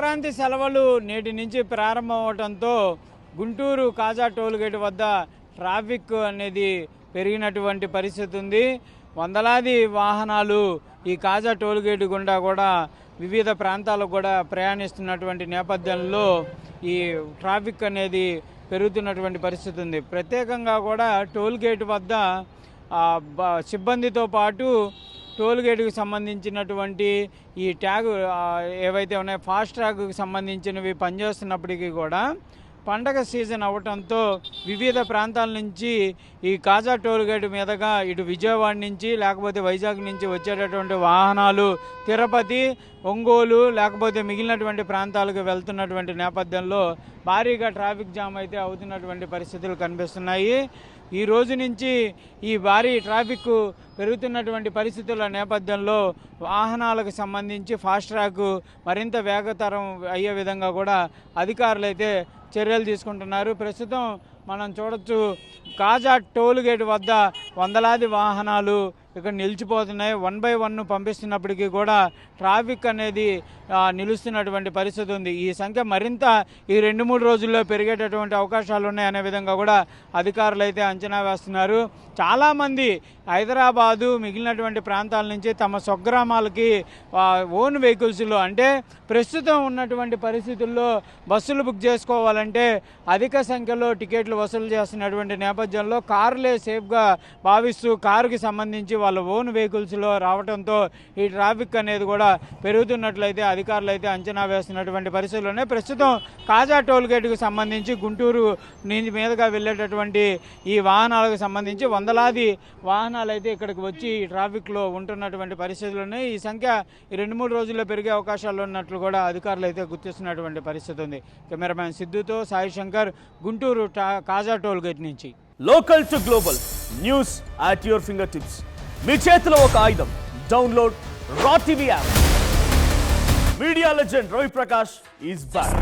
సంక్రాంతి సెలవులు నేటి నుంచి ప్రారంభం అవడంతో గుంటూరు కాజా టోల్గేట్ వద్ద ట్రాఫిక్ అనేది పెరిగినటువంటి పరిస్థితి ఉంది. వందలాది వాహనాలు ఈ కాజా టోల్గేట్ గుండా కూడా వివిధ ప్రాంతాలకు కూడా ప్రయాణిస్తున్నటువంటి నేపథ్యంలో ఈ ట్రాఫిక్ అనేది పెరుగుతున్నటువంటి పరిస్థితి ఉంది. ప్రత్యేకంగా కూడా టోల్గేట్ వద్ద సిబ్బందితో పాటు టోల్గేట్కి సంబంధించినటువంటి ఈ ట్యాగ్ ఏవైతే ఉన్నాయో ఫాస్ట్ ట్రాక్కి సంబంధించినవి పనిచేస్తున్నప్పటికీ కూడా పండగ సీజన్ అవ్వటంతో వివిధ ప్రాంతాల నుంచి ఈ కాజా టోల్గేట్ మీదుగా ఇటు విజయవాడ నుంచి లేకపోతే వైజాగ్ నుంచి వచ్చేటటువంటి వాహనాలు తిరుపతి, ఒంగోలు లేకపోతే మిగిలినటువంటి ప్రాంతాలకు వెళ్తున్నటువంటి నేపథ్యంలో భారీగా ట్రాఫిక్ జామ్ అయితే అవుతున్నటువంటి పరిస్థితులు కనిపిస్తున్నాయి. ఈ రోజు నుంచి ఈ భారీ ట్రాఫిక్ పెరుగుతున్నటువంటి పరిస్థితుల నేపథ్యంలో వాహనాలకు సంబంధించి ఫాస్ట్ ట్రాక్ మరింత వేగతరం అయ్యే విధంగా కూడా అధికారులు అయితే చర్యలు తీసుకుంటున్నారు. ప్రస్తుతం మనం చూడొచ్చు కాజా టోల్గేట్ వద్ద వందలాది వాహనాలు ఇక్కడ నిలిచిపోతున్నాయి. 1 by 1 పంపిస్తున్నప్పటికీ కూడా ట్రాఫిక్ అనేది నిలుస్తున్నటువంటి పరిస్థితి ఉంది. ఈ సంఖ్య మరింత ఈ 2-3 రోజుల్లో పెరిగేటటువంటి అవకాశాలు ఉన్నాయనే విధంగా కూడా అధికారులు అయితే అంచనా వేస్తున్నారు. చాలామంది హైదరాబాదు మిగిలినటువంటి ప్రాంతాల నుంచి తమ స్వగ్రామాలకి ఓన్ వెహికల్స్లో అంటే ప్రస్తుతం ఉన్నటువంటి పరిస్థితుల్లో బస్సులు బుక్ చేసుకోవాలంటే అధిక సంఖ్యలో టికెట్లు వసూలు చేస్తున్నటువంటి నేపథ్యంలో కారులే సేఫ్గా భావిస్తూ కారుకి సంబంధించి వాళ్ళ ఓన్ వెహికల్స్లో రావడంతో ఈ ట్రాఫిక్ అనేది కూడా పెరుగుతున్నట్లయితే అధికారులు అయితే అంచనా వేస్తున్నటువంటి పరిస్థితుల్లోనే ప్రస్తుతం కాజా టోల్గేట్కి సంబంధించి గుంటూరు మీదుగా వెళ్ళేటటువంటి ఈ వాహనాలకు సంబంధించి వందలాది వాహనాలు అయితే ఇక్కడికి వచ్చి ఈ ట్రాఫిక్లో ఉంటున్నటువంటి పరిస్థితుల్లోనే ఈ సంఖ్య ఈ 2-3 రోజుల్లో పెరిగే అవకాశాలు ఉన్నట్లు కూడా అధికారులు అయితే గుర్తిస్తున్నటువంటి పరిస్థితి ఉంది. కెమెరామ్యాన్ సిద్ధుతో సాయి శంకర్, గుంటూరు కాజా టోల్గేట్ నుంచి. Local to global news at your finger tips. మీ చేతిలో ఒక ఆయుధం. Download raw TV app. Media legend Ravi Prakash is back.